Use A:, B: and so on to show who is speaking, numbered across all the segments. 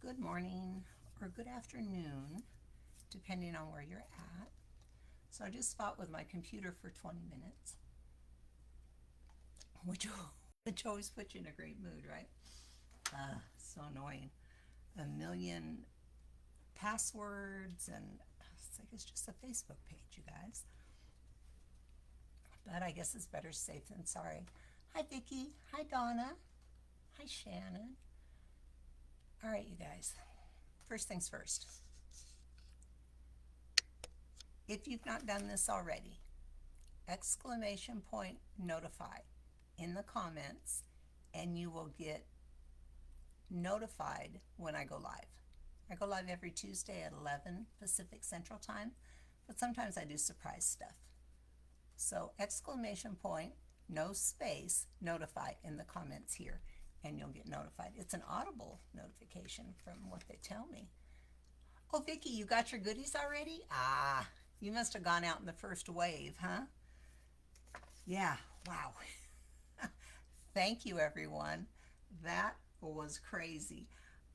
A: good morning or good afternoon, depending on where you're at. So I just fought with my computer for 20 minutes, which, which always puts you in a great mood, right? So annoying. A million passwords, and it's like it's just a Facebook page, you guys. But I guess it's better safe than sorry. Hi, Vicki. Hi, Donna. Hi, Shannon. All right, you guys. First things first. If you've not done this already, exclamation point notify in the comments, and you will get notified when I go live. I go live every Tuesday at 11 Pacific Central Time, but sometimes I do surprise stuff. So exclamation point, no space, notify in the comments here, and you'll get notified. It's an audible notification from what they tell me. Oh, Vicki, you got your goodies already? Ah, you must have gone out in the first wave, huh? Yeah, wow. Thank you, everyone. That was crazy.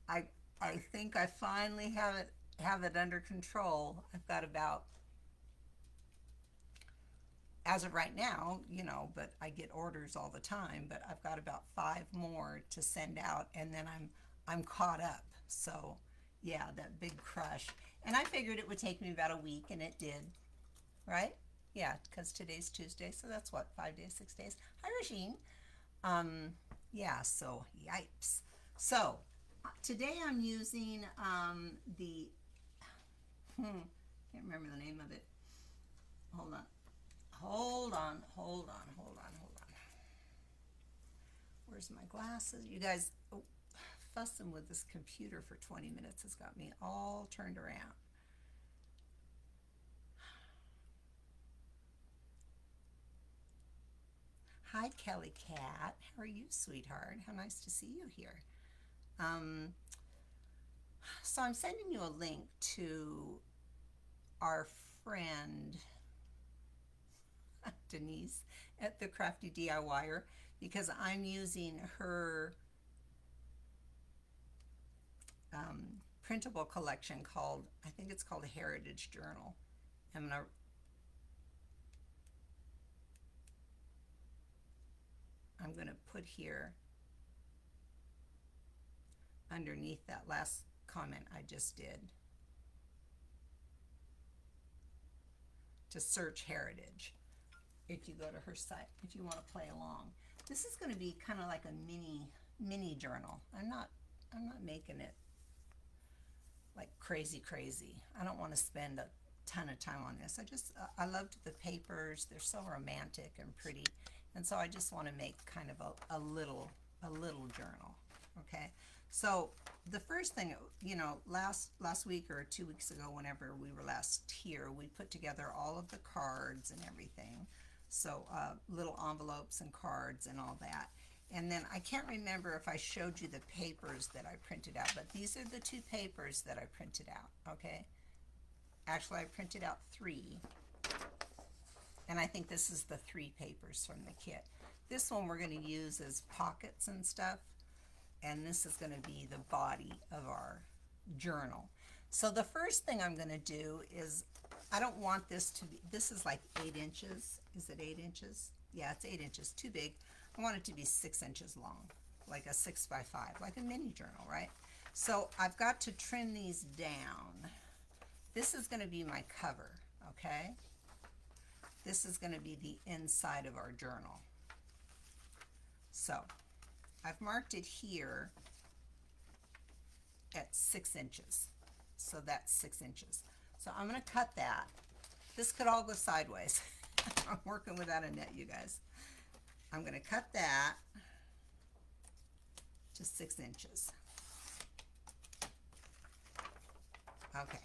A: I I think I finally have it under control. I've got about, as of right now, but I get orders all the time, but I've got about 5 more to send out, and then I'm caught up. So yeah, that big crush. And I figured it would take me about a week, and it did, right? Yeah, because today's Tuesday, so that's what, 5 days, 6 days. Hi, Regine. Um, yeah, so yipes. So today I'm using the, can't remember the name of it. Hold on. Hold on, hold on, hold on, hold on. Where's my glasses? You guys, fussing with this computer for 20 minutes has got me all turned around. Hi, Kelly Cat. How are you, sweetheart? How nice to see you here. Um, so I'm sending you a link to our friend Denise at the Crafty DIYer because I'm using her printable collection called, I think it's called a Heritage Journal. I'm gonna put here underneath that last comment I just did to search heritage. If you go to her site, if you want to play along, this is going to be kind of like a mini journal. I'm not making it like crazy. I don't want to spend a ton of time on this. I loved the papers. They're so romantic and pretty, and so I just want to make kind of a little journal. Okay, so the first thing, last week or 2 weeks ago, whenever we were last here, we put together all of the cards and everything. So little envelopes and cards and all that. And then I can't remember if I showed you the papers that I printed out, but these are the 2 papers that I printed out, okay? Actually, I printed out 3, and I think this is the 3 papers from the kit. This one we're going to use as pockets and stuff, and this is going to be the body of our journal. So the first thing I'm going to do is, I don't want this to be, this is like 8 inches. Is it 8 inches? Yeah, it's 8 inches, too big. I want it to be 6 inches long, like a 6x5, like a mini journal, right? So I've got to trim these down. This is going to be my cover, okay? This is going to be the inside of our journal. So I've marked it here at 6 inches. So that's 6 inches. So I'm going to cut that. This could all go sideways. I'm working without a net, you guys. I'm going to cut that to 6 inches. Okay.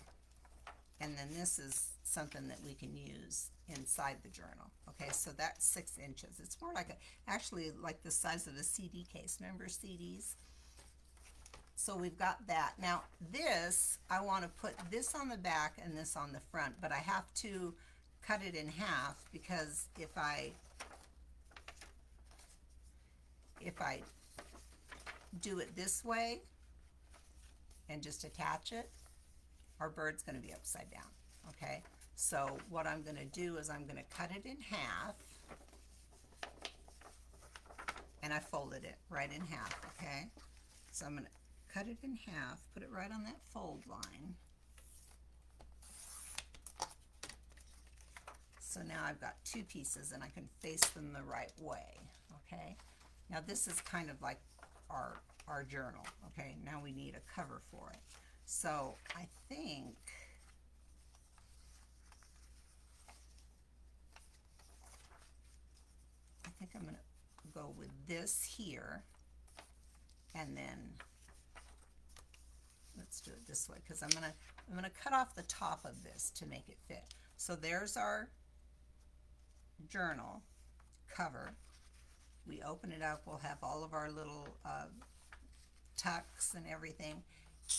A: And then this is something that we can use inside the journal. Okay, so that's 6 inches. It's more like actually like the size of a CD case. Remember CDs? So we've got that. Now this, I want to put this on the back and this on the front, but I have to cut it in half because if I do it this way, and just attach it, our bird's going to be upside down, okay? So what I'm going to do is I'm going to cut it in half, and I folded it right in half, okay? So I'm going to cut it in half, put it right on that fold line. So now I've got two pieces and I can face them the right way, okay? Now this is kind of like our journal, okay? Now we need a cover for it. So I think I'm gonna go with this here, and then let's do it this way, because I'm gonna cut off the top of this to make it fit. So there's our journal cover. We open it up, we'll have all of our little tucks and everything,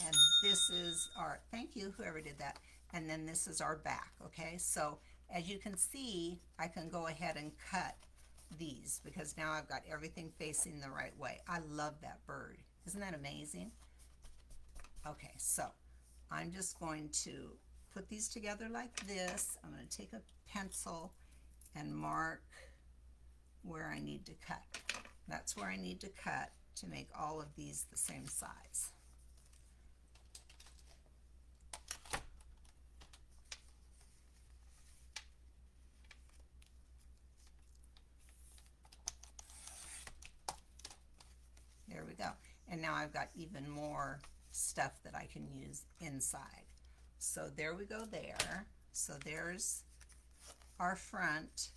A: and this is our, thank you whoever did that, and then this is our back, okay? So as you can see, I can go ahead and cut these because now I've got everything facing the right way. I love that bird. Isn't that amazing? Okay, so I'm just going to put these together like this. I'm going to take a pencil and mark where I need to cut. That's where I need to cut to make all of these the same size. There we go. And now I've got even more stuff that I can use inside. So there we go there. So there's our front.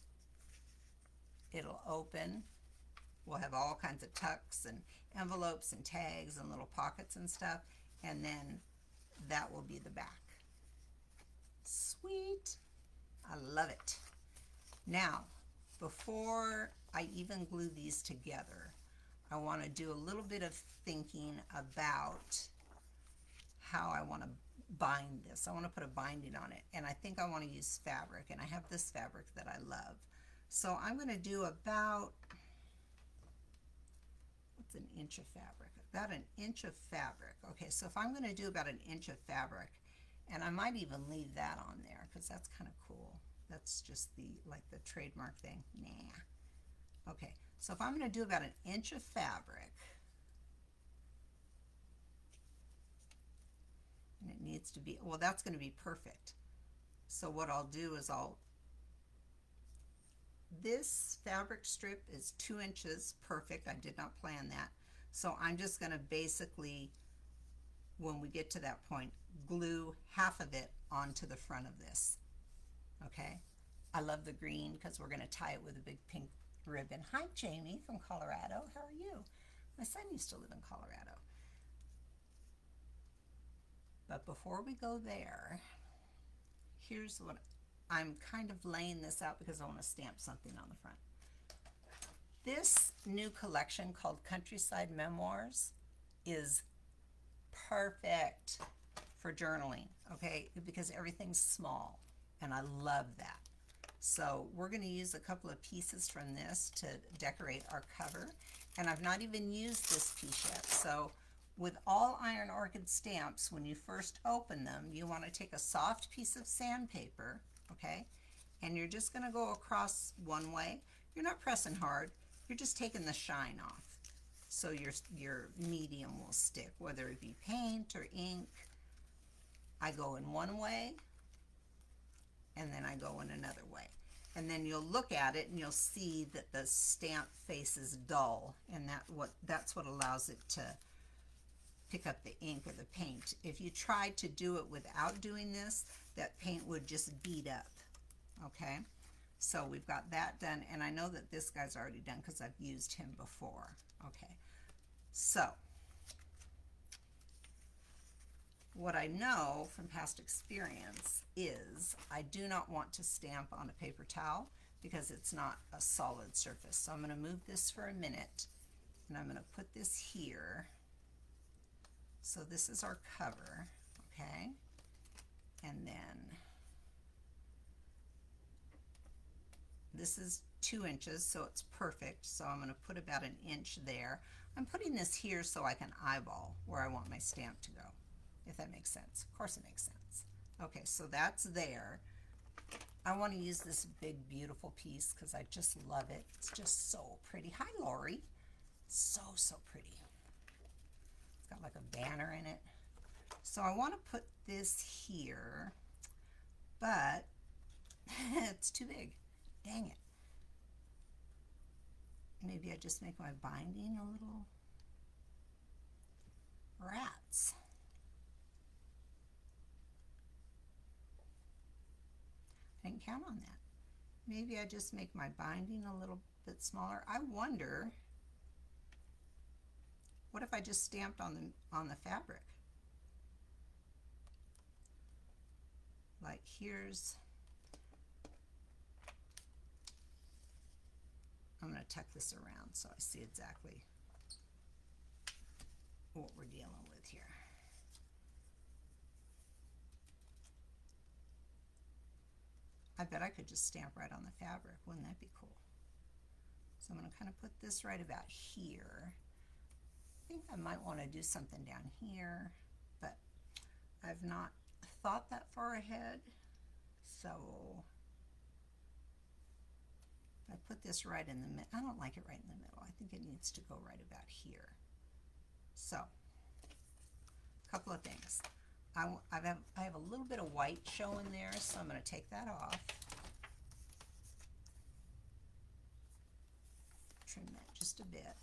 A: It'll open. We'll have all kinds of tucks and envelopes and tags and little pockets and stuff. And then that will be the back. Sweet. I love it. Now, before I even glue these together, I want to do a little bit of thinking about how I want to bind this. I want to put a binding on it, and I think I want to use fabric, and I have this fabric that I love. So I'm going to do about, what's an inch of fabric? About an inch of fabric. Okay, so if I'm going to do about an inch of fabric, and I might even leave that on there because that's kind of cool. That's just the, like the trademark thing. Nah. Okay, so if I'm going to do about an inch of fabric, and it needs to be, well, that's going to be perfect. So what I'll do is this fabric strip is 2 inches, perfect. I did not plan that. So I'm just going to basically, when we get to that point, glue half of it onto the front of this. Okay? I love the green because we're going to tie it with a big pink ribbon. Hi, Jamie from Colorado. How are you? My son used to live in Colorado. But before we go there, here's what I'm kind of laying this out because I want to stamp something on the front. This new collection called Countryside Memoirs is perfect for journaling, okay? Because everything's small, and I love that. So we're going to use a couple of pieces from this to decorate our cover, and I've not even used this piece yet. So with all Iron Orchid stamps, when you first open them, you want to take a soft piece of sandpaper, okay? And you're just going to go across one way. You're not pressing hard. You're just taking the shine off. So your medium will stick, whether it be paint or ink. I go in one way, and then I go in another way. And then you'll look at it and you'll see that the stamp face is dull, and that's what allows it to pick up the ink or the paint. If you tried to do it without doing this, that paint would just bead up, okay? So we've got that done, and I know that this guy's already done because I've used him before, okay? So what I know from past experience is I do not want to stamp on a paper towel because it's not a solid surface. So I'm going to move this for a minute, and I'm going to put this here. So this is our cover, okay? And then this is 2 inches, so it's perfect. So I'm going to put about an inch there. I'm putting this here so I can eyeball where I want my stamp to go. if that makes sense. Of course it makes sense. Okay, so that's there. I want to use this big, beautiful piece because I just love it. It's just so pretty. Hi, Lori. So, so pretty. It's got like a banner in it. So I want to put this here, but it's too big. Dang it. Maybe I just make my binding a little rats. I didn't count on that. Maybe I just make my binding a little bit smaller. I wonder, what if I just stamped on the fabric? Like here's, I'm going to tuck this around so I see exactly what we're dealing with here. I bet I could just stamp right on the fabric. Wouldn't that be cool? So I'm going to kind of put this right about here. I think I might want to do something down here, but I've not thought that far ahead. So I put this right in the middle. I don't like it right in the middle. I think it needs to go right about here. So a couple of things. I have a little bit of white showing there, so I'm going to take that off. Trim that just a bit.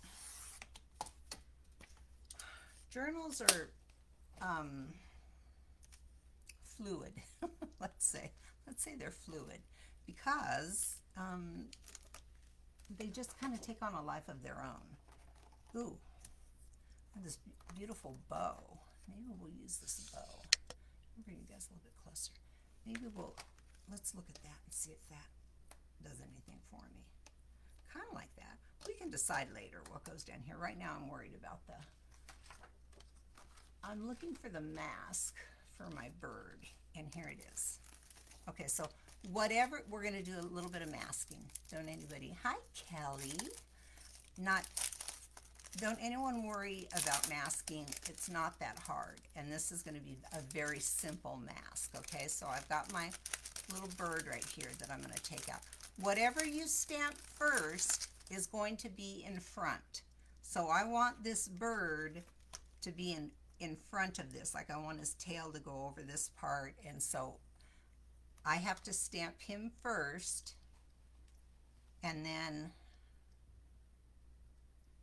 A: Journals are fluid. Let's say they're fluid because they just kind of take on a life of their own. Ooh, this beautiful bow. Maybe we'll use this bow. I'll bring you guys a little bit closer. Maybe let's look at that and see if that does anything for me. Kind of like that. We can decide later what goes down here. Right now I'm worried about I'm looking for the mask for my bird, and here it is. Okay, so whatever, we're going to do a little bit of masking. Don't anybody, hi Kelly. Don't anyone worry about masking. It's not that hard, and this is going to be a very simple mask, okay? So I've got my little bird right here that I'm going to take out. Whatever you stamp first is going to be in front. So I want this bird to be in front of this, like I want his tail to go over this part, and so I have to stamp him first and then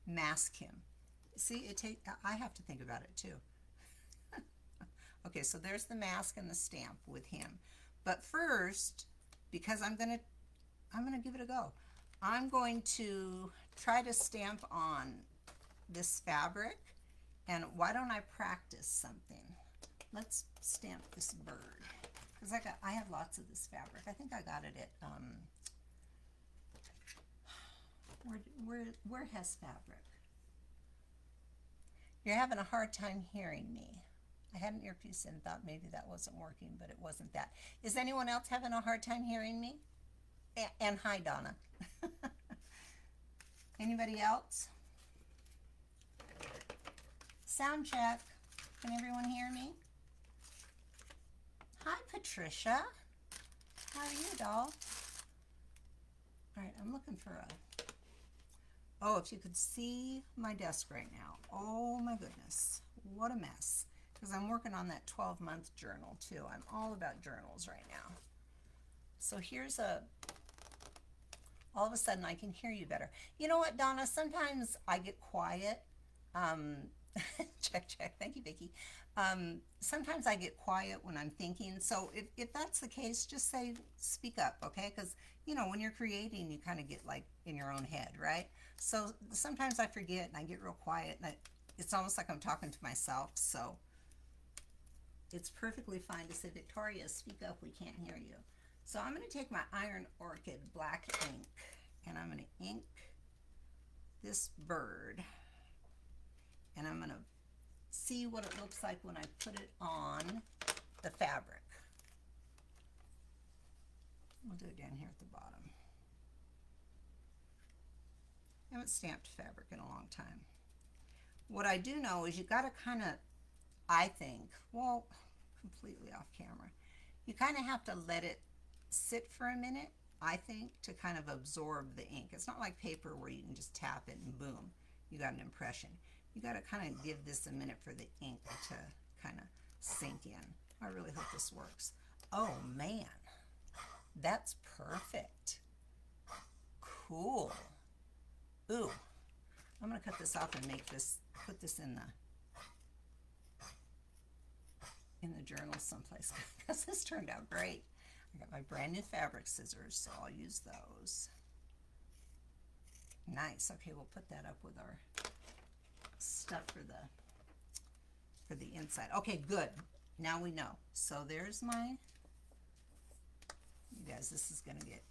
A: mask him. See, I have to think about it too. Okay, so there's the mask and the stamp with him. But first, because I'm gonna give it a go. I'm going to try to stamp on this fabric, and why don't I practice something? Let's stamp this bird, because I have lots of this fabric. I think I got it at where has fabric? You're having a hard time hearing me. I had an earpiece in, thought maybe that wasn't working, but it wasn't that. Is anyone else having a hard time hearing me? And hi, Donna. Anybody else? Sound check. Can everyone hear me? Hi, Patricia. How are you, doll? All right, I'm looking for oh, if you could see my desk right now. Oh my goodness, what a mess. Because I'm working on that 12-month journal too. I'm all about journals right now. So here's all of a sudden I can hear you better. You know what, Donna, sometimes I get quiet. Check, check, thank you, Vicki. Sometimes I get quiet when I'm thinking. So if that's the case, just speak up, okay? Because, you know, when you're creating, you kind of get like in your own head, right? So sometimes I forget and I get real quiet, and it's almost like I'm talking to myself. So it's perfectly fine to say, Victoria, speak up, we can't hear you. So I'm going to take my Iron Orchid black ink, and I'm going to ink this bird, and I'm going to see what it looks like when I put it on the fabric. We'll do it down here at the bottom. I haven't stamped fabric in a long time. What I do know is you got to kind of I think, well, completely off camera, you kind of have to let it sit for a minute, I think, to kind of absorb the ink. It's not like paper where you can just tap it and boom, you got an impression. You got to kind of give this a minute for the ink to kind of sink in. I really hope this works. Oh man, that's perfect. Cool. Ooh, I'm gonna cut this off and make this, put this in the journal someplace because this turned out great. I got my brand new fabric scissors, so I'll use those. Nice. Okay, we'll put that up with our stuff for the inside. Okay, good. Now we know. So there's my, you guys, this is gonna get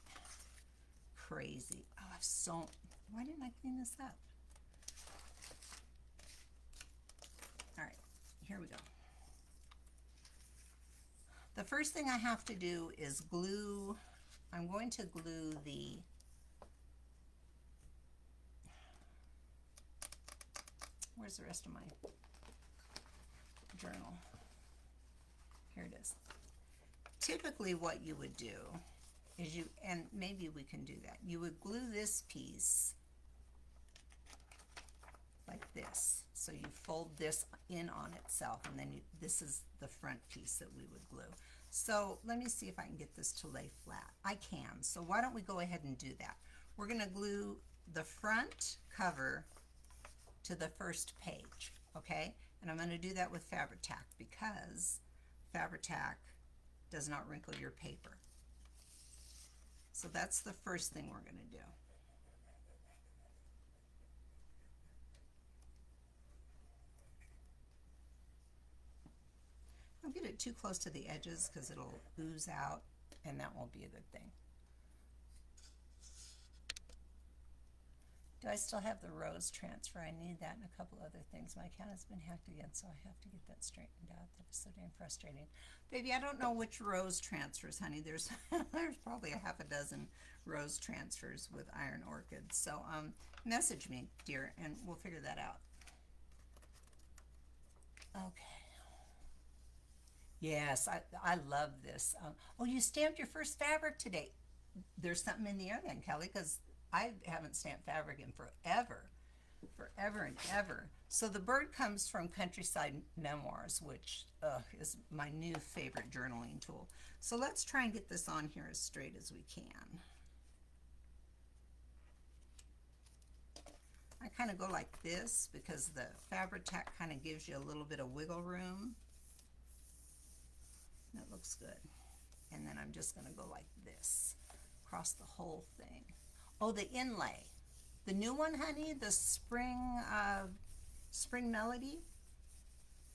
A: crazy. Oh, I've so, why didn't I clean this up? All right, here we go. The first thing I have to do is glue, I'm going to glue the, where's the rest of my journal? Here it is. Typically what you would do is you, and maybe we can do that, you would glue this piece like this. So you fold this in on itself, and then this is the front piece that we would glue. So let me see if I can get this to lay flat. I can, so why don't we go ahead and do that. We're gonna glue the front cover to the first page, okay? And I'm gonna do that with Fabri-Tac because Fabri-Tac does not wrinkle your paper. So that's the first thing we're gonna do. Don't get it too close to the edges because it'll ooze out and that won't be a good thing. Do I still have the rose transfer? I need that and a couple other things. My account has been hacked again, so I have to get that straightened out. That is so damn frustrating. Baby, I don't know which rose transfers, honey. There's there's probably a half a dozen rose transfers with iron orchids. So message me, dear, and we'll figure that out. Okay. Yes, I love this. Oh, you stamped your first fabric today. There's something in the air then, Kelly, because I haven't stamped fabric in forever and ever. So the bird comes from Countryside Memoirs, which is my new favorite journaling tool. So let's try and get this on here as straight as we can. I kind of go like this because the Fabri-Tac kind of gives you a little bit of wiggle room. That looks good. And then I'm just going to go like this across the whole thing. Oh, the inlay. The new one, honey, the spring melody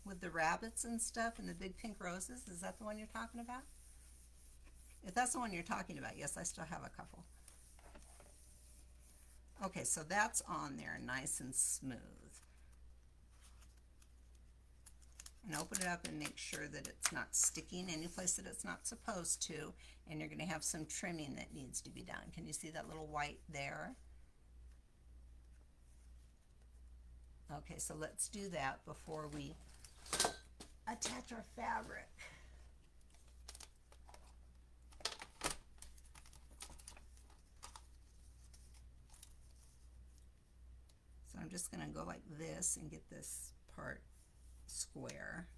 A: with the rabbits and stuff and the big pink roses. Is that the one you're talking about? If that's the one you're talking about, yes, I still have a couple. Okay, so that's on there nice and smooth. And open it up and make sure that it's not sticking any place that it's not supposed to, and you're going to have some trimming that needs to be done. Can you see that little white there? Okay, so let's do that before we attach our fabric. So I'm just going to go like this and get this part square.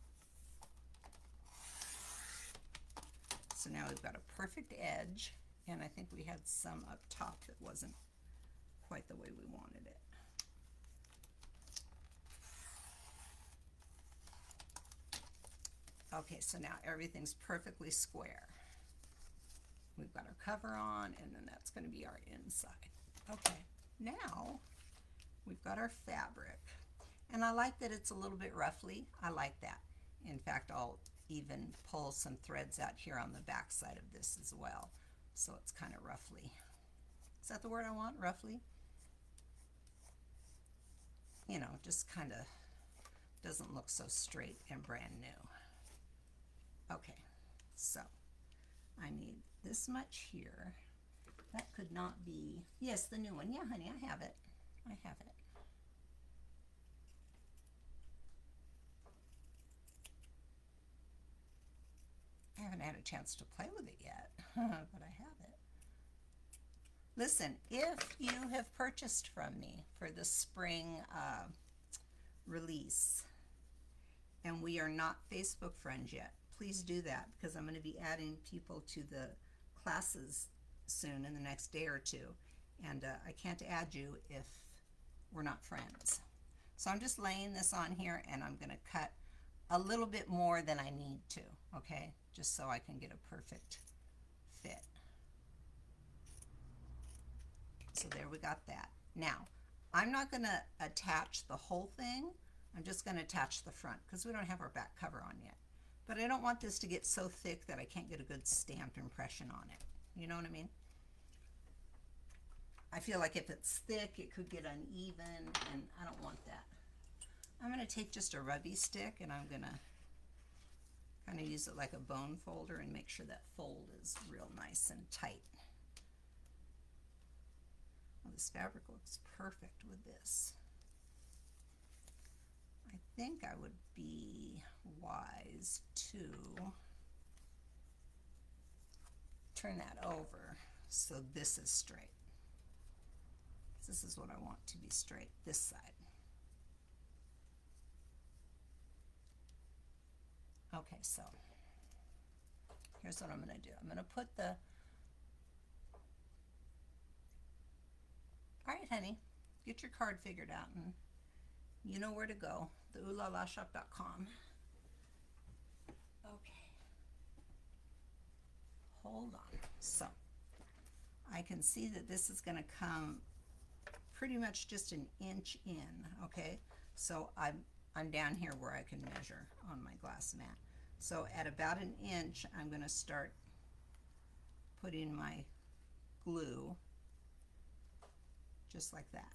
A: So now we've got a perfect edge, and I think we had some up top that wasn't quite the way we wanted it. Okay, so now everything's perfectly square. We've got our cover on, and then that's going to be our inside. Okay, now we've got our fabric. And I like that it's a little bit ruffly. I like that. In fact, I'll even pull some threads out here on the back side of this as well. So it's kind of ruffly. Is that the word I want? Ruffly? You know, just kind of doesn't look so straight and brand new. Okay, so I need this much here. That could not be, yes, the new one. Yeah, honey, I have it. I have it. had a chance to play with it yet, but I have it. Listen, if you have purchased from me for the spring release and we are not Facebook friends yet, please do that, because I'm going to be adding people to the classes soon in the next day or two, and I can't add you if we're not friends. So I'm just laying this on here, and I'm going to cut a little bit more than I need to, okay, just so I can get a perfect fit. So there, we got that. Now, I'm not going to attach the whole thing. I'm just going to attach the front because we don't have our back cover on yet. But I don't want this to get so thick that I can't get a good stamped impression on it. You know what I mean? I feel like if it's thick, it could get uneven, and I don't want that. I'm going to take just a rubby stick, and I'm going to kind of use it like a bone folder and make sure that fold is real nice and tight. Well, this fabric looks perfect with this. I think I would be wise to turn that over so this is straight. This is what I want to be straight, this side. Okay, so here's what I'm going to do. I'm going to put the, all right, honey, get your card figured out, and you know where to go, the oolalashop.com. Okay, hold on. So I can see that this is going to come pretty much just an inch in, okay? So I'm down here where I can measure on my glass mat. So at about an inch, I'm going to start putting my glue just like that.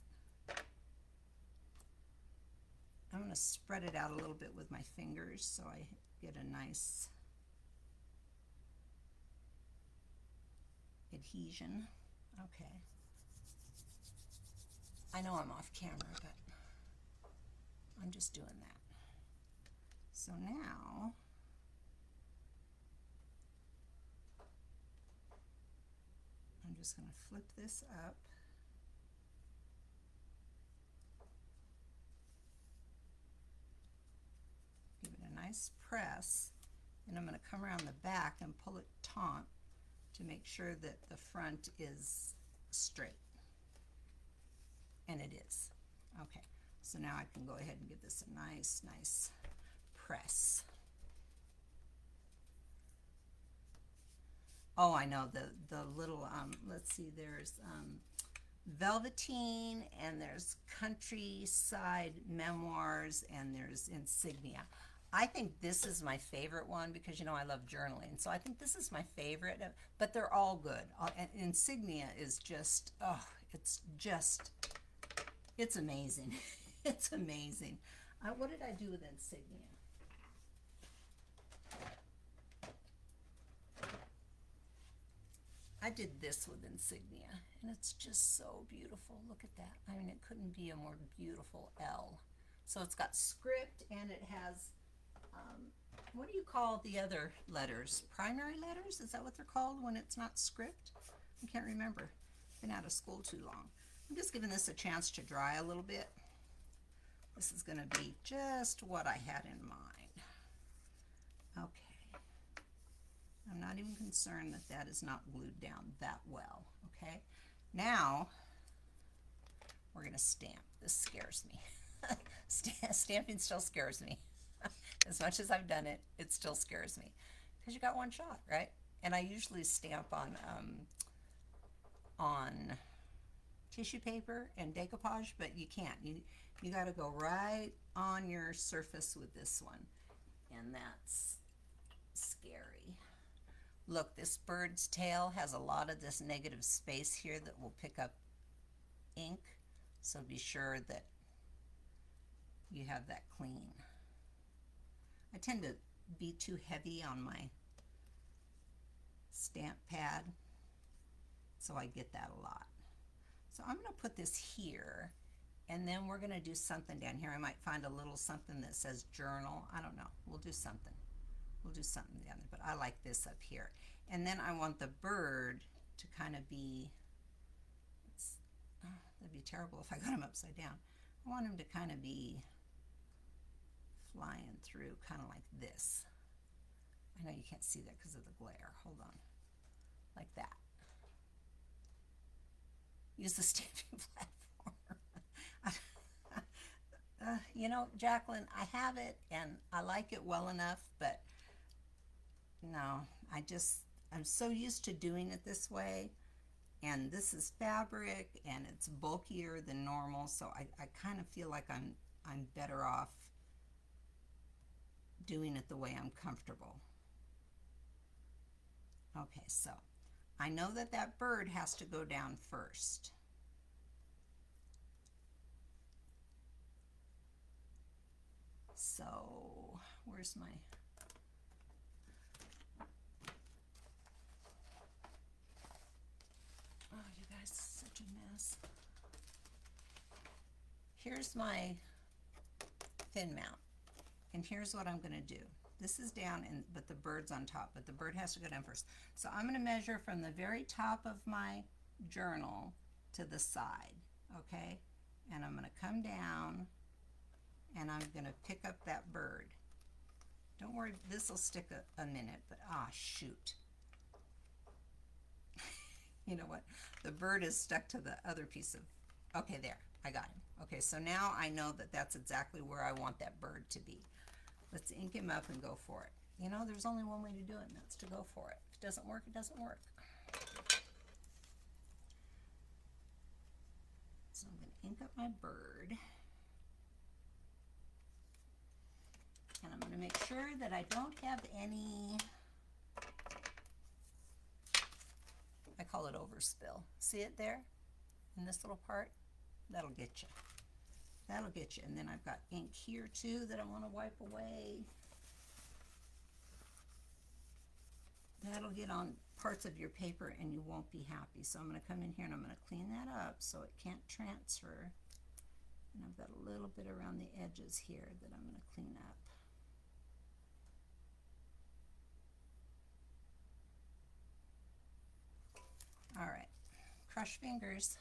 A: I'm going to spread it out a little bit with my fingers so I get a nice adhesion. Okay. I know I'm off camera, but I'm just doing that. So now I'm just going to flip this up. Give it a nice press, and I'm going to come around the back and pull it taut to make sure that the front is straight. And it is. Okay, so now I can go ahead and give this a nice press. Oh, I know, the little, let's see, there's Velveteen, and there's Countryside Memoirs, and there's Insignia. I think this is my favorite one because, you know, I love journaling. So I think this is my favorite, but they're all good. And Insignia is just, oh, it's amazing. It's amazing. What did I do with Insignia? I did this with Insignia, and it's just so beautiful. Look at that. I mean, it couldn't be a more beautiful L. So it's got script, and it has, what do you call the other letters? Primary letters? Is that what they're called when it's not script? I can't remember. Been out of school too long. I'm just giving this a chance to dry a little bit. This is going to be just what I had in mind. Okay. I'm not even concerned that that is not glued down that well. Okay. Now, we're going to stamp. This scares me. Stamping still scares me. As much as I've done it, it still scares me. Because you got one shot, right? And I usually stamp on tissue paper and decoupage, but you can't. You got to go right on your surface with this one, and that's scary. Look, this bird's tail has a lot of this negative space here that will pick up ink, so be sure that you have that clean. I tend to be too heavy on my stamp pad, so I get that a lot. So I'm going to put this here, and then we're going to do something down here. I might find a little something that says journal. I don't know. We'll do something. We'll do something down there, but I like this up here. And then I want the bird to kind of be, that'd be terrible if I got him upside down. I want him to kind of be flying through, kind of like this. I know you can't see that because of the glare. Hold on. Like that. Use the stamping platform. You know, Jacqueline, I have it and I like it well enough, but no, I'm so used to doing it this way, and this is fabric and it's bulkier than normal, so I kind of feel like I'm better off doing it the way I'm comfortable. Okay, so I know that that bird has to go down first. So where's my, oh, you guys, such a mess. Here's my fin mount, and here's what I'm going to do. This is down, but the bird's on top, but the bird has to go down first. So I'm going to measure from the very top of my journal to the side, okay? And I'm going to come down, and I'm going to pick up that bird. Don't worry, this will stick a minute, but shoot. You know what? The bird is stuck to the other piece of, okay, there, I got him. Okay, so now I know that that's exactly where I want that bird to be. Let's ink him up and go for it. You know, there's only one way to do it, and that's to go for it. If it doesn't work, it doesn't work. So I'm going to ink up my bird. And I'm going to make sure that I don't have any, I call it overspill. See it there in this little part? That'll get you. That'll get you. And then I've got ink here too that I want to wipe away. That'll get on parts of your paper and you won't be happy. So I'm going to come in here and I'm going to clean that up so it can't transfer. And I've got a little bit around the edges here that I'm going to clean up. All right, crush fingers.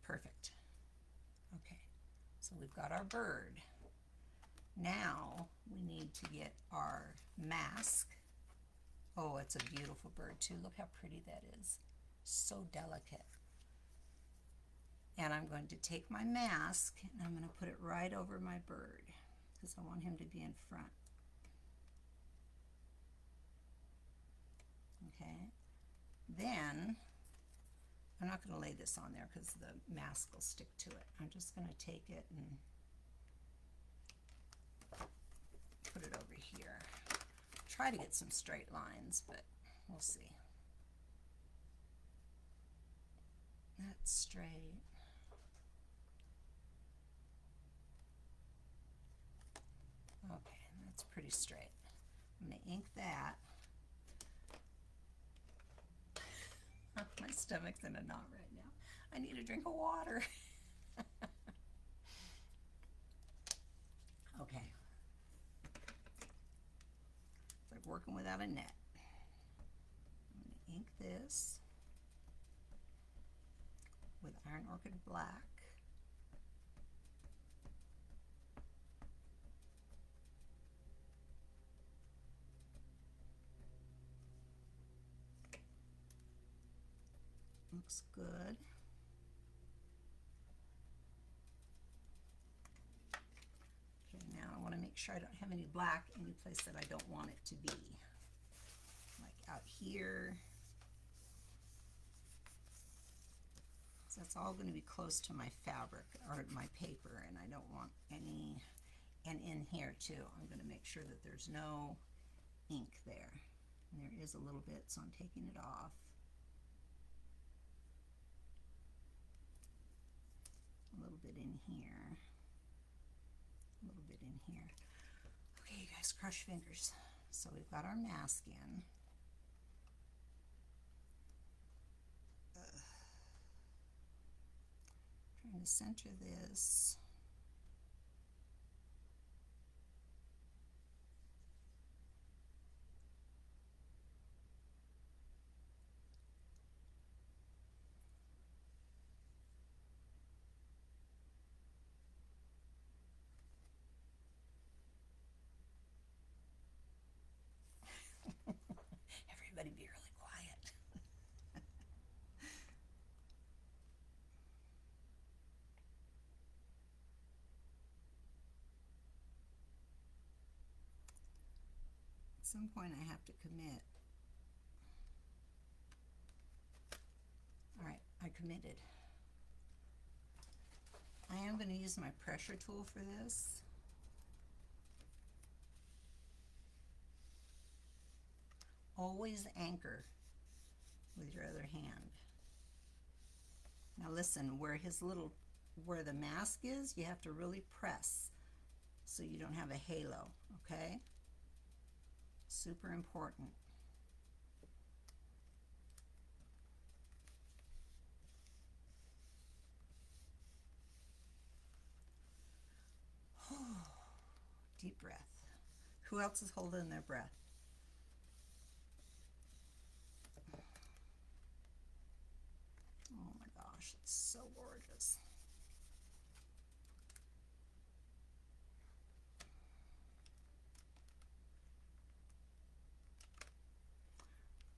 A: Perfect. Okay, so we've got our bird. Now we need to get our mask. Oh, it's a beautiful bird too. Look how pretty that is. So delicate. And I'm going to take my mask and I'm going to put it right over my bird because I want him to be in front. Okay. Then I'm not going to lay this on there because the mask will stick to it. I'm just going to take it and put it over here. Try to get some straight lines, but we'll see. That's straight. Okay, that's pretty straight. I'm going to ink that. My stomach's in a knot right now. I need a drink of water. Okay. It's like working without a net. I'm going to ink this with Iron Orchid Black. Looks good. Okay, now I want to make sure I don't have any black any place that I don't want it to be. Like out here. So that's all going to be close to my fabric or my paper, and I don't want any, and in here too. I'm going to make sure that there's no ink there. And there is a little bit, so I'm taking it off. bit in here, a little bit in here. Okay, you guys, cross your fingers. So we've got our mask in. Trying to center this. Everybody be really quiet. At some point I have to commit. All right, I committed. I am going to use my pressure tool for this. Always anchor with your other hand. Now listen, where the mask is, you have to really press so you don't have a halo, okay? Super important. Deep breath. Who else is holding their breath? Oh my gosh, it's so gorgeous.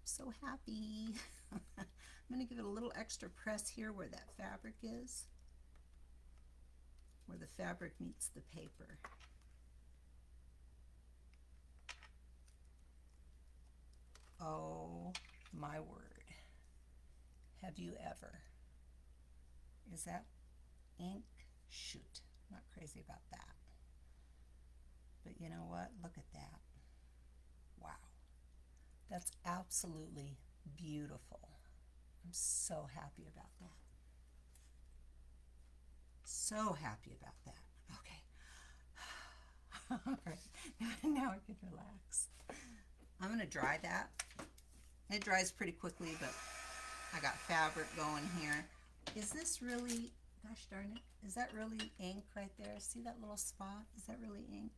A: So happy. I'm going to give it a little extra press here where that fabric is, where the fabric meets the paper. Oh my word. Have you ever? Is that ink? Shoot, I'm not crazy about that. But you know what? Look at that. Wow. That's absolutely beautiful. I'm so happy about that. So happy about that. Okay. All right. Now I can relax. I'm going to dry that. It dries pretty quickly, but I got fabric going here. Is this really, gosh darn it, is that really ink right there? See that little spot? Is that really ink?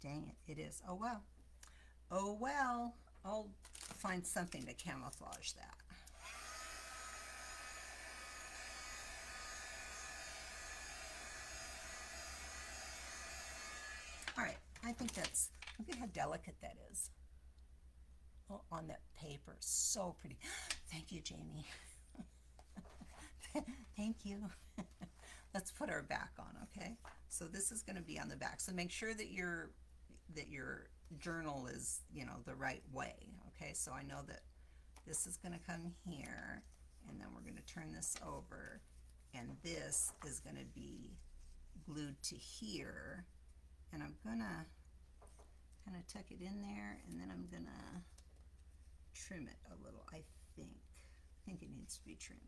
A: Dang it, it is. Oh well. Oh well. I'll find something to camouflage that. All right, I think that's, look at how delicate that is. Oh, on that paper, so pretty. Thank you, Jamie. Thank you. Let's put our back on, okay? So this is going to be on the back. So make sure that your journal is, you know, the right way, okay? So I know that this is going to come here, and then we're going to turn this over, and this is going to be glued to here, and I'm going to kind of tuck it in there, and then I'm going to trim it a little, I think. I think it needs to be trimmed.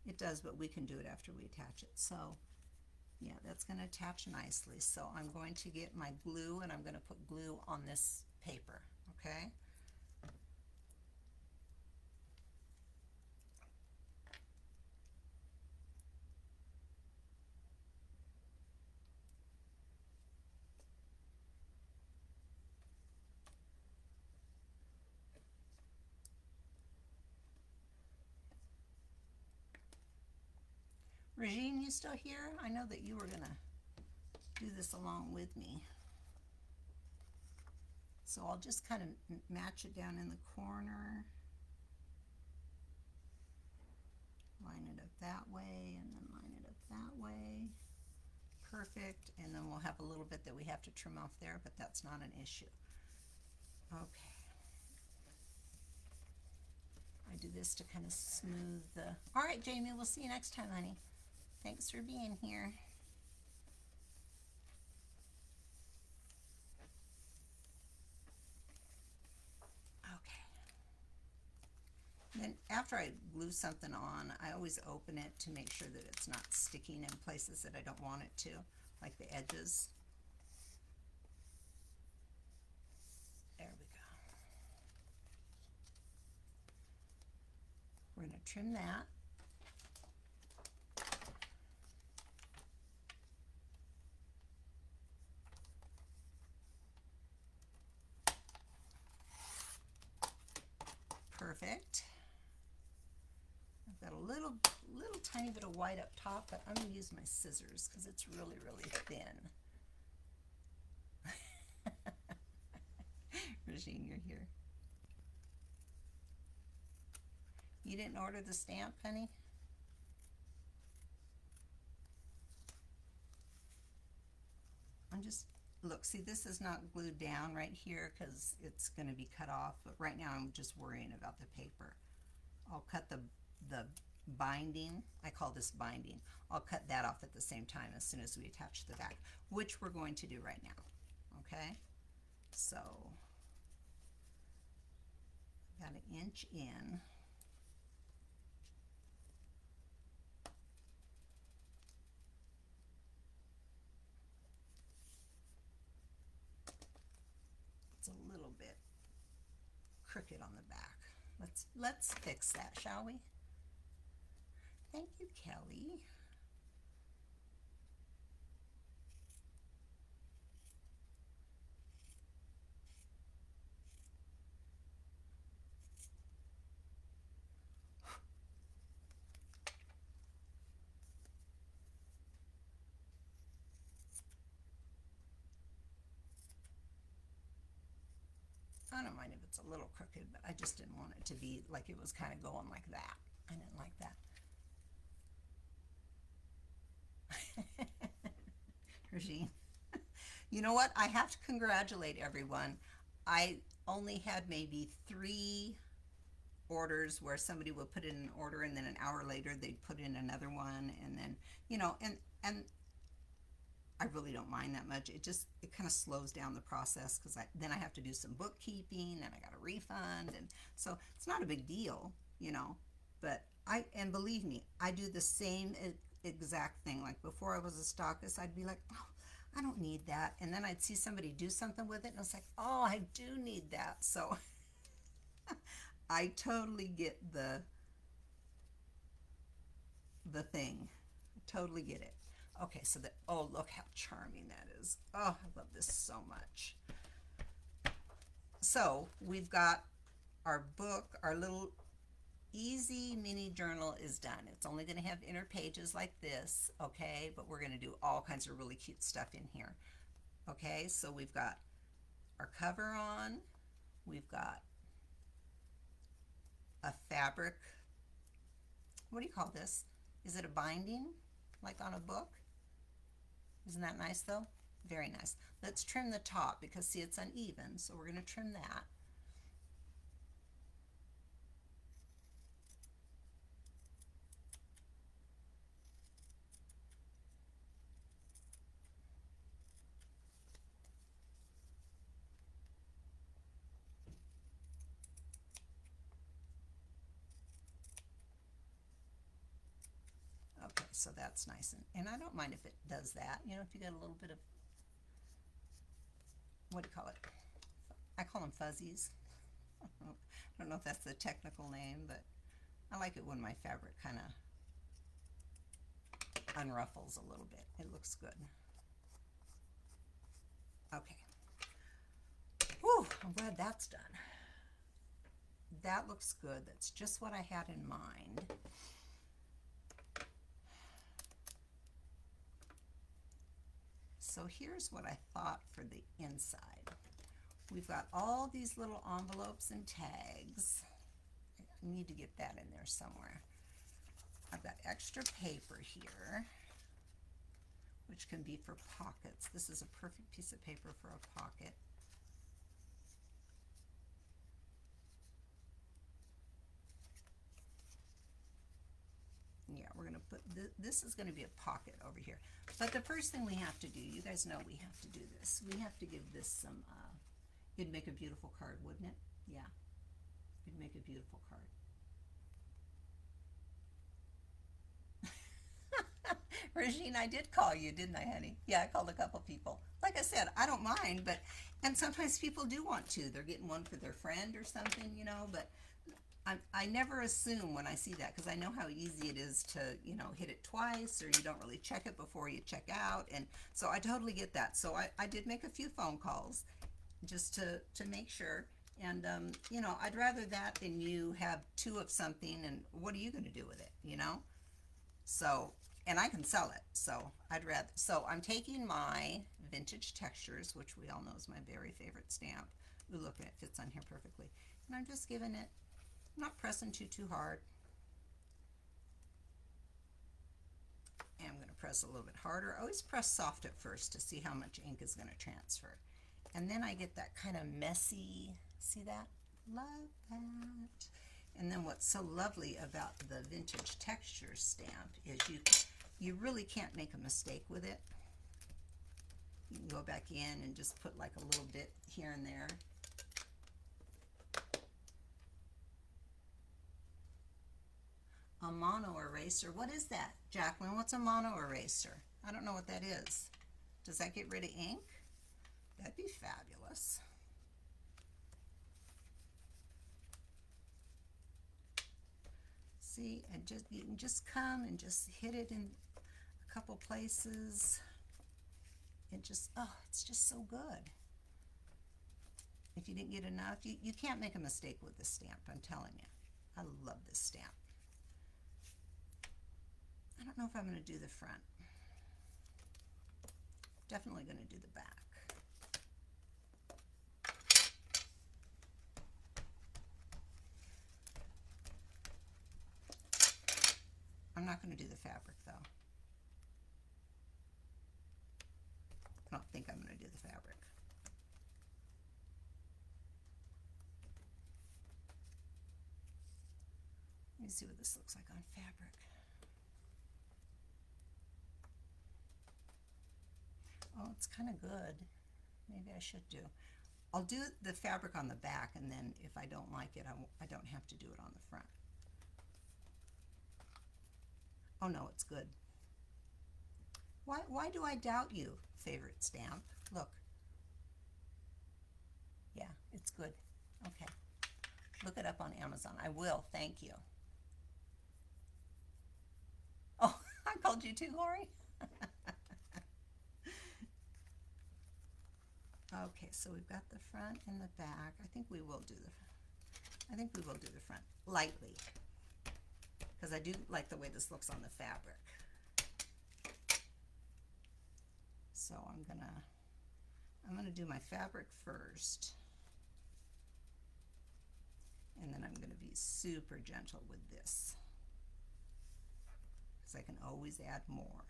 A: It does, but we can do it after we attach it. So yeah, that's going to attach nicely. So I'm going to get my glue, and I'm going to put glue on this paper, okay? Regine, you still here? I know that you were going to do this along with me. So I'll just kind of match it down in the corner. Line it up that way, and then line it up that way. Perfect. And then we'll have a little bit that we have to trim off there, but that's not an issue. Okay. I do this to kind of smooth the... All right, Jamie, we'll see you next time, honey. Thanks for being here. after I glue something on, I always open it to make sure that it's not sticking in places that I don't want it to, like the edges. There we go. We're going to trim that. Perfect. I've got a little tiny bit of white up top, but I'm going to use my scissors because it's really, really thin. Regine, you're here. You didn't order the stamp, honey? Look, see, this is not glued down right here because it's going to be cut off, but right now I'm just worrying about the paper. I'll cut the binding. I call this binding. I'll cut that off at the same time as soon as we attach the back, which we're going to do right now. Okay? So, got an inch in. It's a little bit crooked on the back. Let's fix that, shall we? Thank you, Kelly. I don't mind if it's a little crooked, but I just didn't want it to be like it was kind of going like that. I didn't like that. Regine. You know what? I have to congratulate everyone. I only had maybe 3 orders where somebody would put in an order and then an hour later they'd put in another one, and then, you know, and I really don't mind that much. It kind of slows down the process because then I have to do some bookkeeping and I got a refund, and so it's not a big deal, you know. But and believe me, I do the same exact thing. Like before I was a stockist, I'd be like, oh, I don't need that, and then I'd see somebody do something with it, and I was like, oh, I do need that. So I totally get the thing. I totally get it. Okay, so oh, look how charming that is. Oh, I love this so much. So we've got our book, our little easy mini journal is done. It's only going to have inner pages like this, okay? But we're going to do all kinds of really cute stuff in here. Okay, so we've got our cover on. We've got a fabric. What do you call this? Is it a binding, like on a book? Isn't that nice though? Very nice. Let's trim the top because see, it's uneven, so we're going to trim that. Okay, so that's nice, and I don't mind if it does that. You know, if you got a little bit of, what do you call it? I call them fuzzies. I don't know if that's the technical name, but I like it when my fabric kind of unruffles a little bit. It looks good. Okay. Whew, I'm glad that's done. That looks good. That's just what I had in mind. So here's what I thought for the inside. We've got all these little envelopes and tags. I need to get that in there somewhere. I've got extra paper here, which can be for pockets. This is a perfect piece of paper for a pocket. Yeah, we're going to put, this is going to be a pocket over here. But the first thing we have to do, you guys know we have to do this. We have to give this some, it'd make a beautiful card, wouldn't it? Yeah, it'd make a beautiful card. Regine, I did call you, didn't I, honey? Yeah, I called a couple people. Like I said, I don't mind, but, and sometimes people do want to. They're getting one for their friend or something, you know, but I never assume when I see that because I know how easy it is to, you know, hit it twice or you don't really check it before you check out. And so I totally get that. So I did make a few phone calls just to make sure. And, you know, I'd rather that than you have two of something and what are you going to do with it, you know? So, and I can sell it. So I'd rather, so I'm taking my Vintage Textures, which we all know is my very favorite stamp. Ooh, look, it fits on here perfectly. And I'm just giving it, I'm not pressing too hard. And I'm going to press a little bit harder. I always press soft at first to see how much ink is going to transfer. And then I get that kind of messy, see that? Love that. And then what's so lovely about the Vintage Textures stamp is you really can't make a mistake with it. You can go back in and just put like a little bit here and there. A mono eraser. What is that, Jacqueline? What's a mono eraser? I don't know what that is. Does that get rid of ink? That'd be fabulous. See, and just you can just come and just hit it in a couple places. It just, oh, it's just so good. If you didn't get enough, you can't make a mistake with this stamp, I'm telling you. I love this stamp. I don't know if I'm going to do the front. Definitely going to do the back. I'm not going to do the fabric though. I don't think I'm going to do the fabric. Let me see what this looks like on fabric. Oh, it's kind of good. Maybe I should do. I'll do the fabric on the back, and then if I don't like it, I don't have to do it on the front. Oh no, it's good. Why do I doubt you, favorite stamp? Look. Yeah, it's good. Okay. Look it up on Amazon. I will. Thank you. Oh, I called you too, Lori? Okay, so we've got the front and the back. I think we will do the front lightly because I do like the way this looks on the fabric. So I'm gonna do my fabric first, and then I'm gonna be super gentle with this because I can always add more.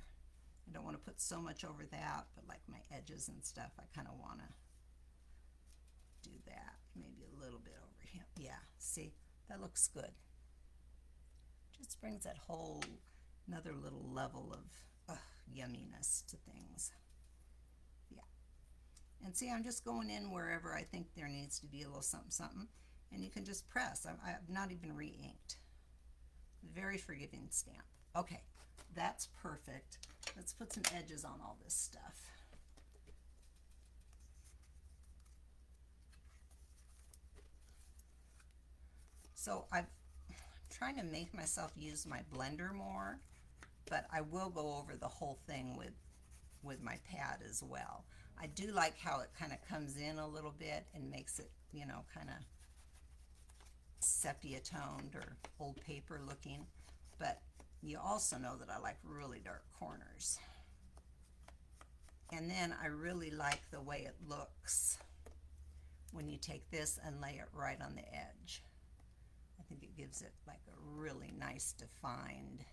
A: I don't want to put so much over that, but like my edges and stuff, I kind of want to do that. Maybe a little bit over here. Yeah, see, that looks good. Just brings that whole another little level of yumminess to things. Yeah. And see, I'm just going in wherever I think there needs to be a little something, something. And you can just press. I've not even re-inked. Very forgiving stamp. Okay, that's perfect. Let's put some edges on all this stuff. So I'm trying to make myself use my blender more, but I will go over the whole thing with my pad as well. I do like how it kind of comes in a little bit and makes it, you know, kind of sepia toned or old paper looking, but you also know that I like really dark corners. And then I really like the way it looks when you take this and lay it right on the edge. I think it gives it like a really nice defined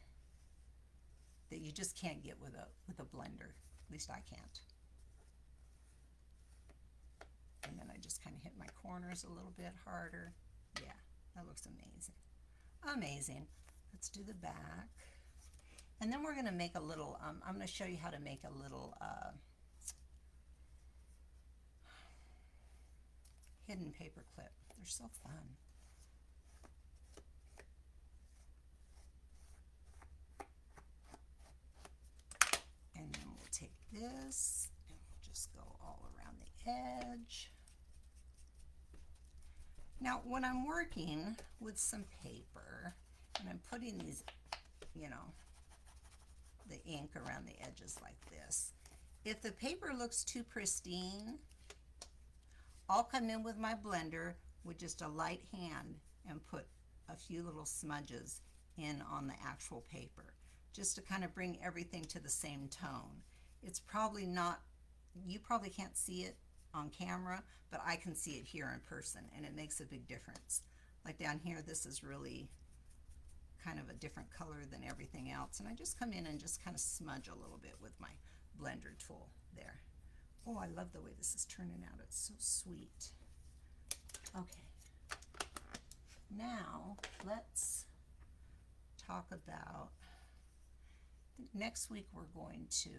A: that you just can't get with a blender. At least I can't. And then I just kind of hit my corners a little bit harder. Yeah, that looks amazing. Amazing. Let's do the back. And then we're going to make a little, I'm going to show you how to make a little hidden paper clip. They're so fun. this, and we'll just go all around the edge. Now, when I'm working with some paper and I'm putting these, you know, the ink around the edges like this, if the paper looks too pristine, I'll come in with my blender with just a light hand and put a few little smudges in on the actual paper, just to kind of bring everything to the same tone. It's probably not, you probably can't see it on camera, but I can see it here in person, and it makes a big difference. Like down here, this is really kind of a different color than everything else, and I just come in and just kind of smudge a little bit with my blender tool there. Oh, I love the way this is turning out. It's so sweet. Okay. Now, let's talk about, I think next week we're going to,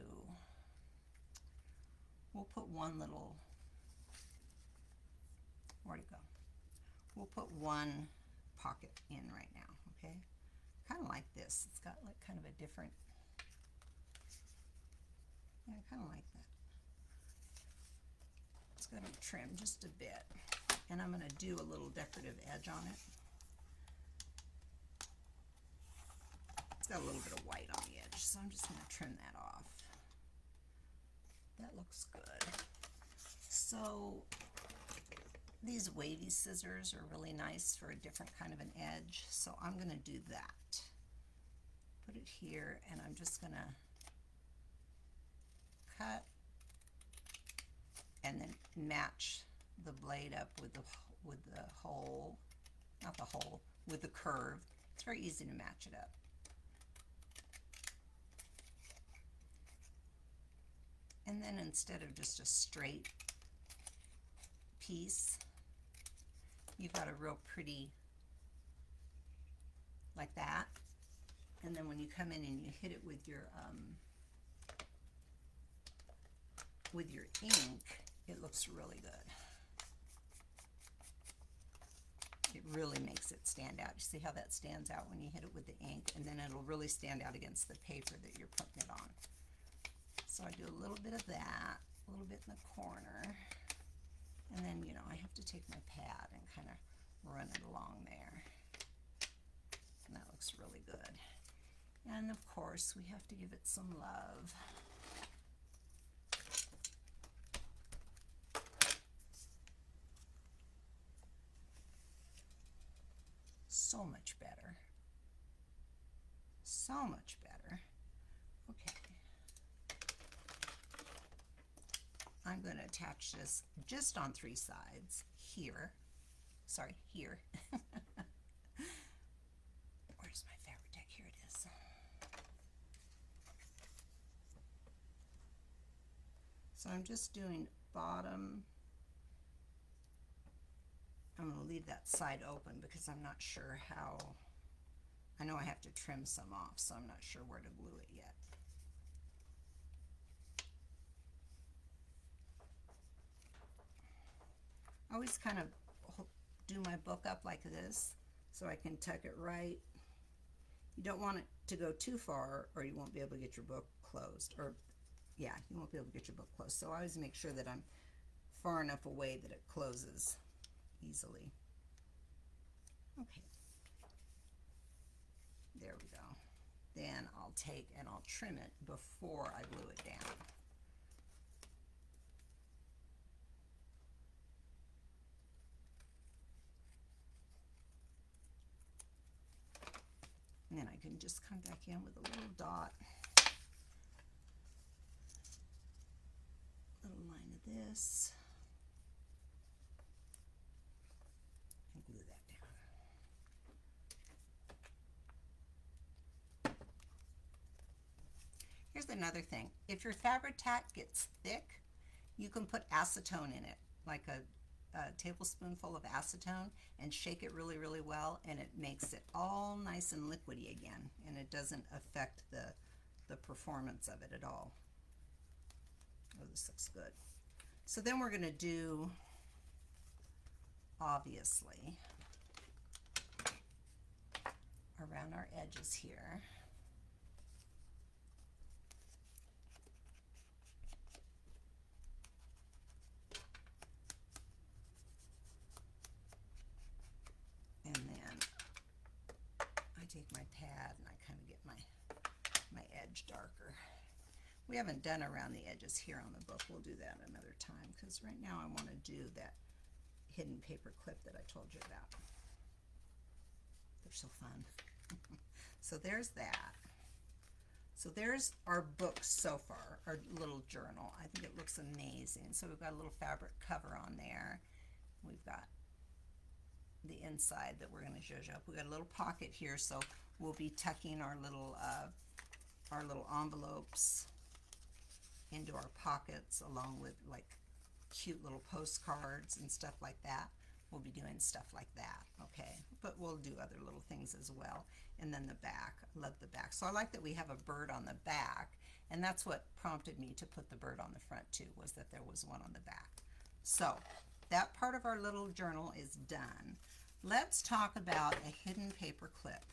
A: we'll put one little, where'd it go? We'll put one pocket in right now, okay? Kind of like this. It's got like kind of a different, yeah, kind of like that. It's going to trim just a bit, and I'm going to do a little decorative edge on it. It's got a little bit of white on the edge, so I'm just going to trim that off. That looks good. So these wavy scissors are really nice for a different kind of an edge, so I'm going to do that. Put it here, and I'm just going to cut and then match the blade up with the hole, not the hole, with the curve. It's very easy to match it up. And then instead of just a straight piece, you've got a real pretty, like that. And then when you come in and you hit it with your ink, it looks really good. It really makes it stand out. You see how that stands out when you hit it with the ink, and then it'll really stand out against the paper that you're putting it on. So I do a little bit of that, a little bit in the corner, and then, you know, I have to take my pad and kind of run it along there. And that looks really good. And of course, we have to give it some love. So much better. So much better. Okay. I'm going to attach this just on 3 sides here. Sorry, here. Where's my fabric deck? Here it is. So I'm just doing bottom. I'm going to leave that side open because I'm not sure how, I know I have to trim some off, so I'm not sure where to glue it yet. I always kind of do my book up like this so I can tuck it right. You don't want it to go too far or you won't be able to get your book closed, or yeah, you won't be able to get your book closed. So I always make sure that I'm far enough away that it closes easily. Okay, there we go. Then I'll take and I'll trim it before I glue it down. And then I can just come back in with a little dot, little line of this, and glue that down. Here's another thing. If your fabric tack gets thick, you can put acetone in it, like a tablespoonful of acetone, and shake it really, really well, and it makes it all nice and liquidy again, and it doesn't affect the performance of it at all. Oh, this looks good. So then we're going to do, obviously, around our edges here, pad and I kind of get my edge darker. We haven't done around the edges here on the book. We'll do that another time because right now I want to do that hidden paper clip that I told you about. They're so fun. So there's that. So there's our book so far, our little journal. I think it looks amazing. So we've got a little fabric cover on there. We've got the inside that we're going to zhuzh up. We've got a little pocket here, so we'll be tucking our little envelopes into our pockets along with like cute little postcards and stuff like that. We'll be doing stuff like that, okay? But we'll do other little things as well. And then the back, I love the back. So I like that we have a bird on the back, and that's what prompted me to put the bird on the front too, was that there was one on the back. So that part of our little journal is done. Let's talk about a hidden paper clip.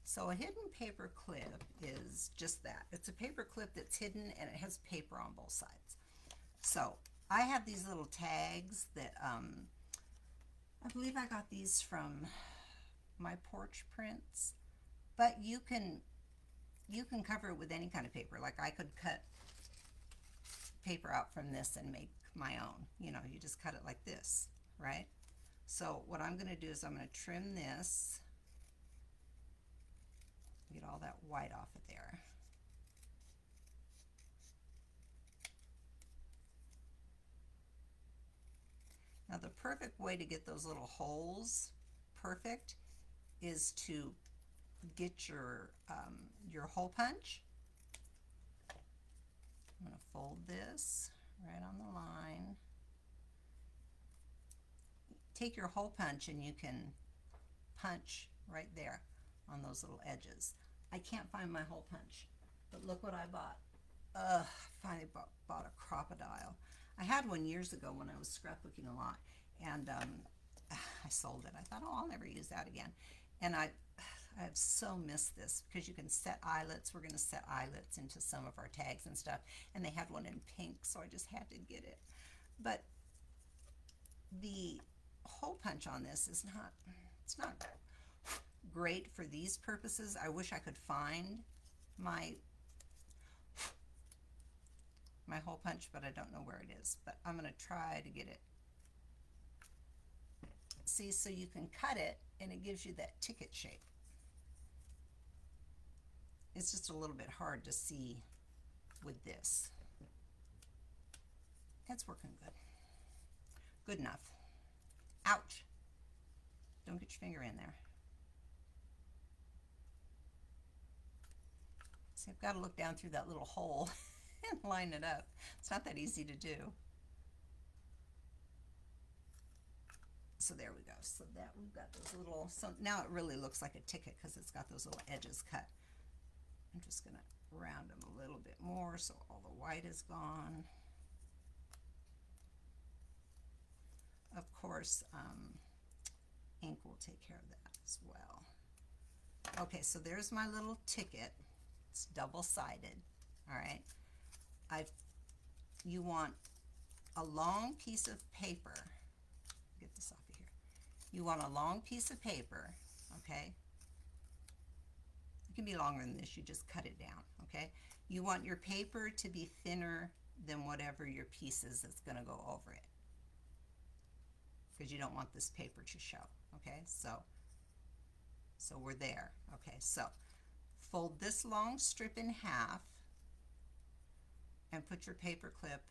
A: So a hidden paper clip is just that. It's a paper clip that's hidden and it has paper on both sides. So I have these little tags that I believe I got these from my porch prints, but you can cover it with any kind of paper. Like I could cut paper out from this and make my own. You know, you just cut it like this, right? So what I'm going to do is I'm going to trim this. Get all that white off of there. Now the perfect way to get those little holes perfect is to get your hole punch. I'm going to fold this right on the line. Take your hole punch and you can punch right there on those little edges. I can't find my hole punch, but look what I bought. I finally bought a crocodile. I had one years ago when I was scrapbooking a lot, and I sold it. I thought, oh, I'll never use that again. And I have so missed this because you can set eyelets. We're going to set eyelets into some of our tags and stuff, and they had one in pink, so I just had to get it. But the hole punch on this is not, it's not great for these purposes. I wish I could find my hole punch, but I don't know where it is. But I'm going to try to get it. See, so you can cut it and it gives you that ticket shape. It's just a little bit hard to see with this. It's working good. Good enough. Ouch. Don't get your finger in there. See, I've got to look down through that little hole and line it up. It's not that easy to do. So there we go. So that we've got those little, so now it really looks like a ticket because it's got those little edges cut. I'm just going to round them a little bit more so all the white is gone. Of course, ink will take care of that as well. Okay, so there's my little ticket. It's double-sided, all right? You want a long piece of paper. Get this off of here. You want a long piece of paper, okay? It can be longer than this. You just cut it down, okay? You want your paper to be thinner than whatever your piece is that's going to go over it, because you don't want this paper to show, okay? So we're there. Okay, so fold this long strip in half and put your paper clip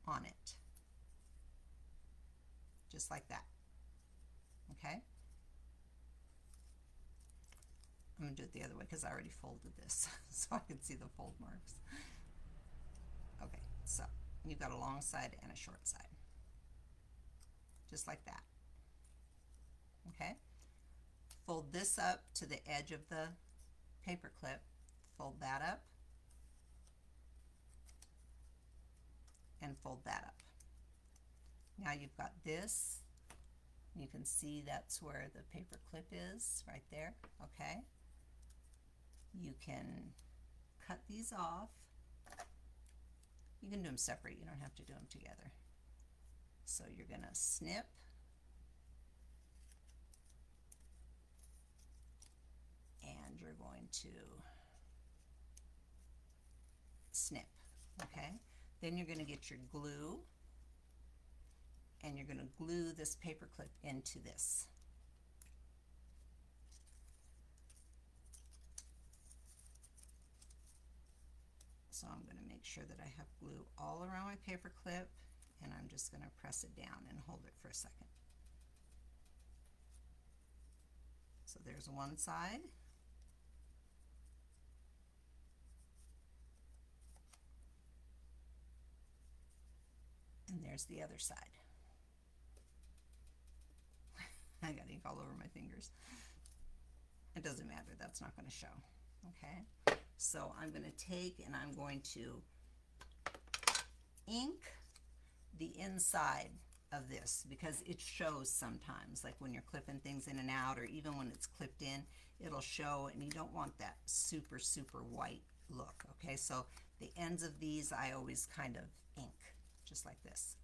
A: on it, just like that, okay? I'm going to do it the other way because I already folded this so I can see the fold marks. Okay, so you've got a long side and a short side, just like that, okay? Fold this up to the edge of the paper clip, fold that up, and fold that up. Now you've got this You can see that's where the paper clip is, right there, okay? You can cut these off. You can do them separate, you don't have to do them together. So you're going to snip, and you're going to snip, okay? Then you're going to get your glue, and you're going to glue this paper clip into this. So I'm going to make sure that I have glue all around my paper clip, and I'm just going to press it down and hold it for a second. So there's one side. And there's the other side. I got ink all over my fingers. It doesn't matter, that's not going to show. Okay, so I'm going to take and I'm going to ink the inside of this, because it shows sometimes, like when you're clipping things in and out, or even when it's clipped in, it'll show, and you don't want that super white look. Okay, so the ends of these I always kind of ink just like this.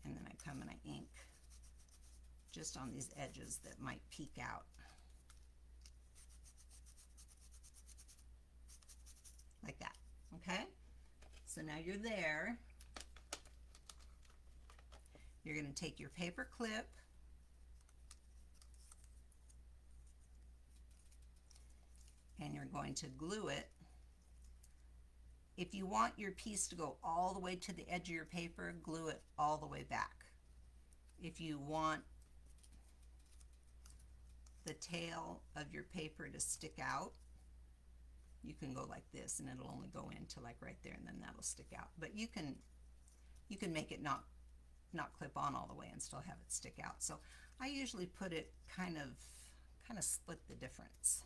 A: And then I come and I ink just on these edges that might peek out. Like that, okay? So now you're there. You're going to take your paper clip and you're going to glue it. If you want your piece to go all the way to the edge of your paper, glue it all the way back. If you want the tail of your paper to stick out, you can go like this, and it'll only go into like right there, and then that'll stick out. But you can make it not clip on all the way and still have it stick out. So I usually put it kind of split the difference.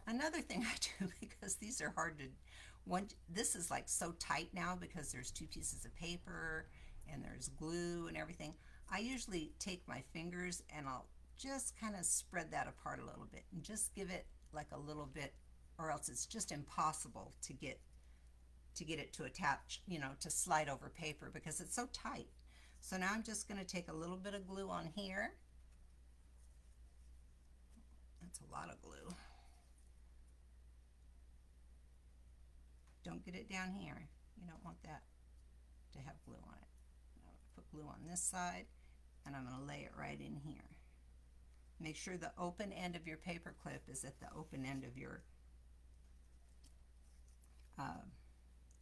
A: Another thing I do, because these are hard to, this is like so tight now because there's two pieces of paper and there's glue and everything. I usually take my fingers and I'll just kind of spread that apart a little bit and just give it like a little bit, or else it's just impossible to get it to attach, you know, to slide over paper because it's so tight. So now I'm just going to take a little bit of glue on here. That's a lot of glue. Don't get it down here. You don't want that to have glue on it. I'm going to put glue on this side, and I'm going to lay it right in here. Make sure the open end of your paper clip is at the open end of your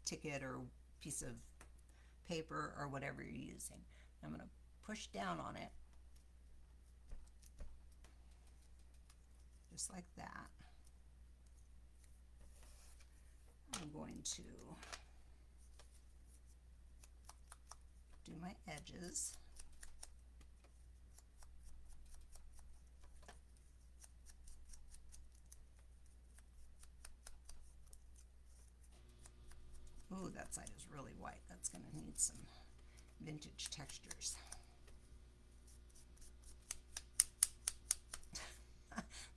A: ticket or piece of paper or whatever you're using. I'm going to push down on it just like that. I'm going to do my edges. Ooh, that side is really white. That's going to need some vintage textures.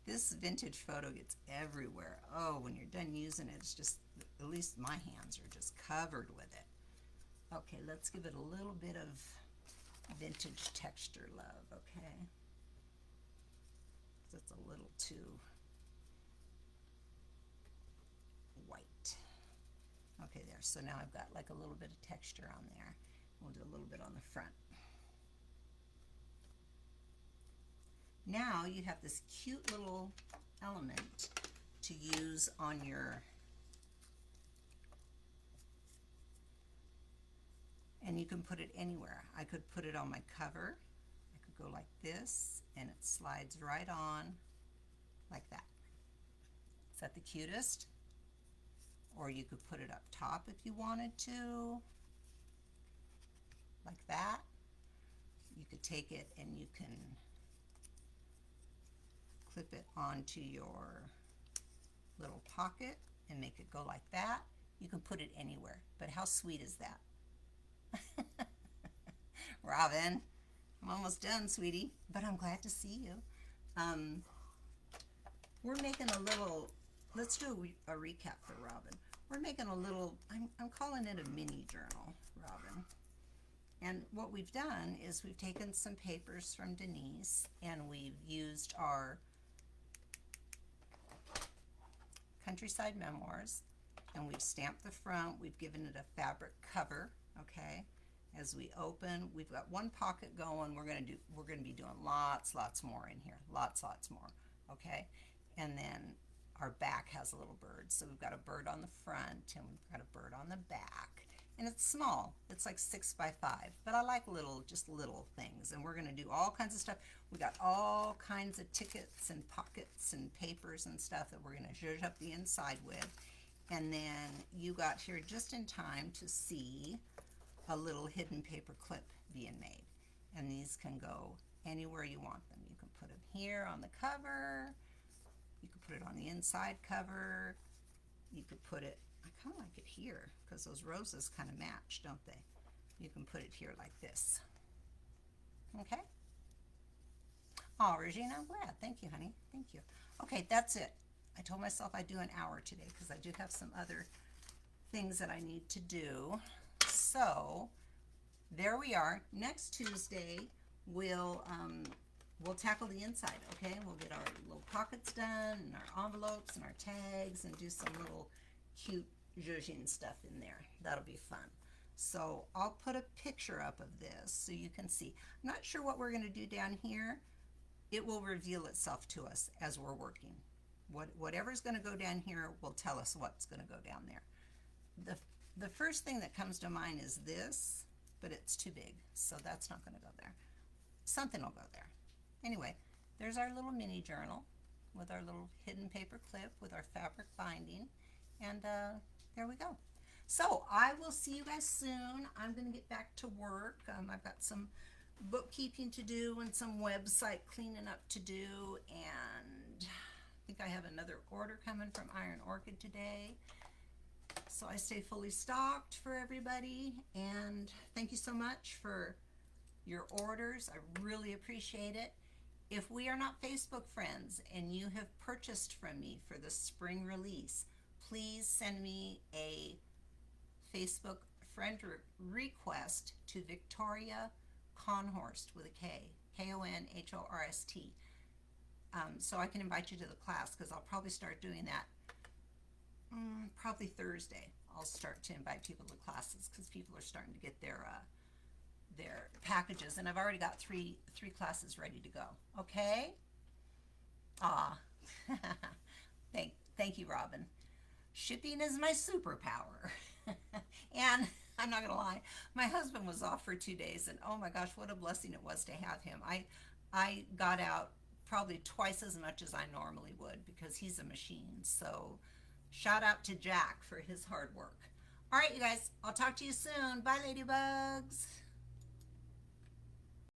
A: This vintage photo gets everywhere. Oh, when you're done using it, it's just, at least my hands are just covered with it. Okay, let's give it a little bit of vintage texture love, okay? That's a little too white. Okay, there. So now I've got like a little bit of texture on there. We'll do a little bit on the front. Now you have this cute little element to use on your, and you can put it anywhere. I could put it on my cover. I could go like this, and it slides right on like that. Is that the cutest? Or you could put it up top if you wanted to, like that. You could take it and you can clip it onto your little pocket and make it go like that. You can put it anywhere, but how sweet is that? Robin, I'm almost done, sweetie, but I'm glad to see you. Um, we're making a little, let's do a recap for Robin. We're making a little, I'm calling it a mini journal, Robin. And what we've done is we've taken some papers from Denise and we've used our Countryside Memoirs, and we've stamped the front. We've given it a fabric cover, okay? As we open, we've got one pocket going. We're gonna be doing lots more in here, lots more, okay? And then our back has a little bird. So we've got a bird on the front and we've got a bird on the back. And it's small, it's like 6 by 5, but I like just little things. And we're gonna do all kinds of stuff. We got all kinds of tickets and pockets and papers and stuff that we're gonna zhuzh up the inside with. And then you got here just in time to see a little hidden paper clip being made. And these can go anywhere you want them. You can put them here on the cover, you could put it on the inside cover, you could put it, I kind of like it here because those roses kind of match, don't they? You can put it here like this. Okay? Oh, Regina, I'm glad. Thank you, honey. Thank you. Okay, that's it. I told myself I'd do an hour today because I do have some other things that I need to do. So, there we are. Next Tuesday, we'll tackle the inside, okay? We'll get our little pockets done and our envelopes and our tags and do some little cute zhuzhing stuff in there. That'll be fun. So I'll put a picture up of this so you can see. I'm not sure what we're going to do down here. It will reveal itself to us as we're working. Whatever's going to go down here will tell us what's going to go down there. The first thing that comes to mind is this, but it's too big, so that's not going to go there. Something will go there. Anyway, there's our little mini journal with our little hidden paper clip with our fabric binding, and there we go. So I will see you guys soon. I'm going to get back to work. I've got some bookkeeping to do and some website cleaning up to do, and I think I have another order coming from Iron Orchid today. So I stay fully stocked for everybody, and thank you so much for your orders. I really appreciate it. If we are not Facebook friends and you have purchased from me for the spring release, please send me a Facebook friend request to Victoria Conhorst with a K, Konhorst, so I can invite you to the class, because I'll probably start doing that probably Thursday. I'll start to invite people to classes because people are starting to get their packages, and I've already got three classes ready to go. Okay? Thank you, Robin. Shipping is my superpower. And I'm not gonna lie, my husband was off for 2 days, and oh my gosh, what a blessing it was to have him. I got out probably twice as much as I normally would because he's a machine. So shout out to Jack for his hard work. All right, you guys, I'll talk to you soon. Bye, ladybugs.